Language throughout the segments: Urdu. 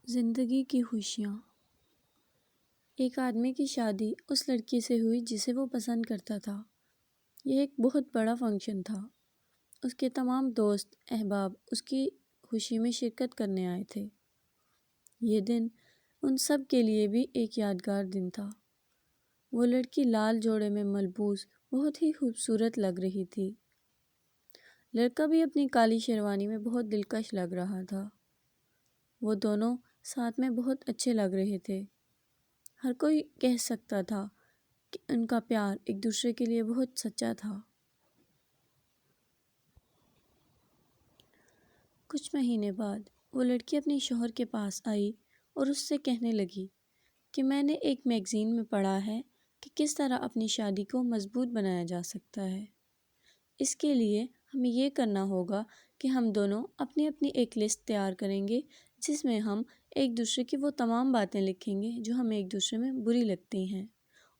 زندگی کی خوشیاں۔ ایک آدمی کی شادی اس لڑکی سے ہوئی جسے وہ پسند کرتا تھا۔ یہ ایک بہت بڑا فنکشن تھا۔ اس کے تمام دوست احباب اس کی خوشی میں شرکت کرنے آئے تھے۔ یہ دن ان سب کے لیے بھی ایک یادگار دن تھا۔ وہ لڑکی لال جوڑے میں ملبوس بہت ہی خوبصورت لگ رہی تھی۔ لڑکا بھی اپنی کالی شیروانی میں بہت دلکش لگ رہا تھا۔ وہ دونوں ساتھ میں بہت اچھے لگ رہے تھے۔ ہر کوئی کہہ سکتا تھا کہ ان کا پیار ایک دوسرے کے لیے بہت سچا تھا۔ کچھ مہینے بعد وہ لڑکی اپنے شوہر کے پاس آئی اور اس سے کہنے لگی کہ میں نے ایک میگزین میں پڑھا ہے کہ کس طرح اپنی شادی کو مضبوط بنایا جا سکتا ہے۔ اس کے لیے ہمیں یہ کرنا ہوگا کہ ہم دونوں اپنی اپنی ایک لسٹ تیار کریں گے جس میں ہم ایک دوسرے کی وہ تمام باتیں لکھیں گے جو ہمیں ایک دوسرے میں بری لگتی ہیں،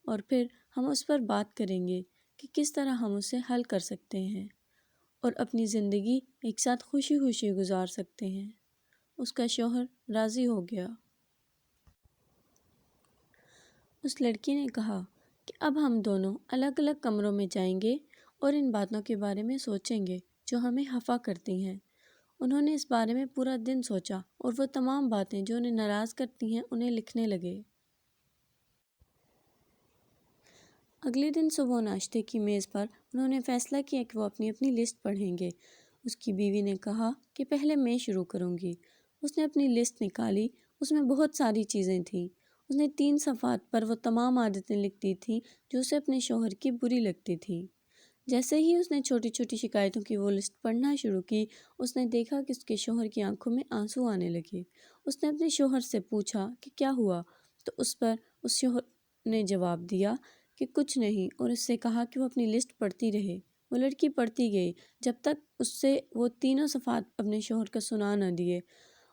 اور پھر ہم اس پر بات کریں گے کہ کس طرح ہم اسے حل کر سکتے ہیں اور اپنی زندگی ایک ساتھ خوشی خوشی گزار سکتے ہیں۔ اس کا شوہر راضی ہو گیا۔ اس لڑکی نے کہا کہ اب ہم دونوں الگ الگ کمروں میں جائیں گے اور ان باتوں کے بارے میں سوچیں گے جو ہمیں خفا کرتی ہیں۔ انہوں نے اس بارے میں پورا دن سوچا اور وہ تمام باتیں جو انہیں ناراض کرتی ہیں انہیں لکھنے لگے۔ اگلے دن صبح ناشتے کی میز پر انہوں نے فیصلہ کیا کہ وہ اپنی اپنی لسٹ پڑھیں گے۔ اس کی بیوی نے کہا کہ پہلے میں شروع کروں گی۔ اس نے اپنی لسٹ نکالی۔ اس میں بہت ساری چیزیں تھیں۔ اس نے 3 صفحات پر وہ تمام عادتیں لکھ دی تھیں جو اسے اپنے شوہر کی بری لگتی تھیں۔ جیسے ہی اس نے چھوٹی چھوٹی شکایتوں کی وہ لسٹ پڑھنا شروع کی، اس نے دیکھا کہ اس کے شوہر کی آنکھوں میں آنسو آنے لگے۔ اس نے اپنے شوہر سے پوچھا کہ کیا ہوا، تو اس پر اس شوہر نے جواب دیا کہ کچھ نہیں، اور اس سے کہا کہ وہ اپنی لسٹ پڑھتی رہے۔ وہ لڑکی پڑھتی گئی جب تک اس سے وہ 3 صفحات اپنے شوہر کا سنا نہ دیے۔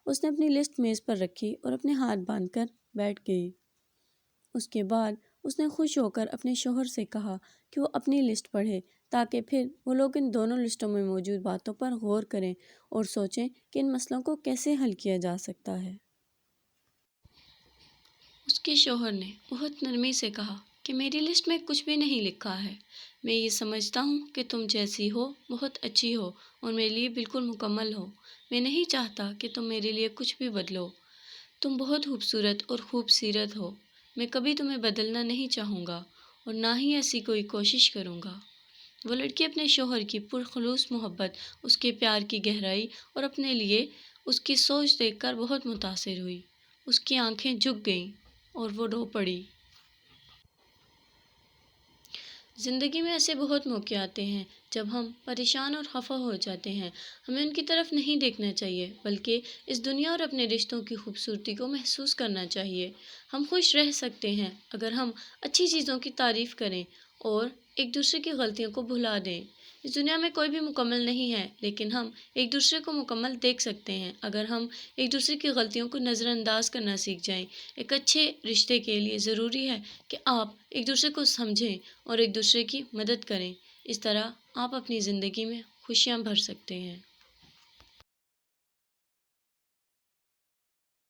اس نے اپنی لسٹ میز پر رکھی اور اپنے ہاتھ باندھ کر بیٹھ گئی۔ اس کے بعد اس نے خوش ہو کر اپنے شوہر سے کہا کہ وہ اپنی لسٹ پڑھے تاکہ پھر وہ لوگ ان دونوں لسٹوں میں موجود باتوں پر غور کریں اور سوچیں کہ ان مسئلوں کو کیسے حل کیا جا سکتا ہے۔ اس کے شوہر نے بہت نرمی سے کہا کہ میری لسٹ میں کچھ بھی نہیں لکھا ہے۔ میں یہ سمجھتا ہوں کہ تم جیسی ہو بہت اچھی ہو اور میرے لیے بالکل مکمل ہو۔ میں نہیں چاہتا کہ تم میرے لیے کچھ بھی بدلو۔ تم بہت خوبصورت اور خوب سیرت ہو۔ میں کبھی تمہیں بدلنا نہیں چاہوں گا اور نہ ہی ایسی کوئی کوشش کروں گا۔ وہ لڑکی اپنے شوہر کی پرخلوص محبت، اس کے پیار کی گہرائی اور اپنے لیے اس کی سوچ دیکھ کر بہت متاثر ہوئی۔ اس کی آنکھیں جھک گئیں اور وہ رو پڑی۔ زندگی میں ایسے بہت موقع آتے ہیں جب ہم پریشان اور خفا ہو جاتے ہیں۔ ہمیں ان کی طرف نہیں دیکھنا چاہیے بلکہ اس دنیا اور اپنے رشتوں کی خوبصورتی کو محسوس کرنا چاہیے۔ ہم خوش رہ سکتے ہیں اگر ہم اچھی چیزوں کی تعریف کریں اور ایک دوسرے کی غلطیوں کو بھلا دیں۔ اس دنیا میں کوئی بھی مکمل نہیں ہے، لیکن ہم ایک دوسرے کو مکمل دیکھ سکتے ہیں اگر ہم ایک دوسرے کی غلطیوں کو نظر انداز کرنا سیکھ جائیں۔ ایک اچھے رشتے کے لیے ضروری ہے کہ آپ ایک دوسرے کو سمجھیں اور ایک دوسرے کی مدد کریں۔ اس طرح آپ اپنی زندگی میں خوشیاں بھر سکتے ہیں۔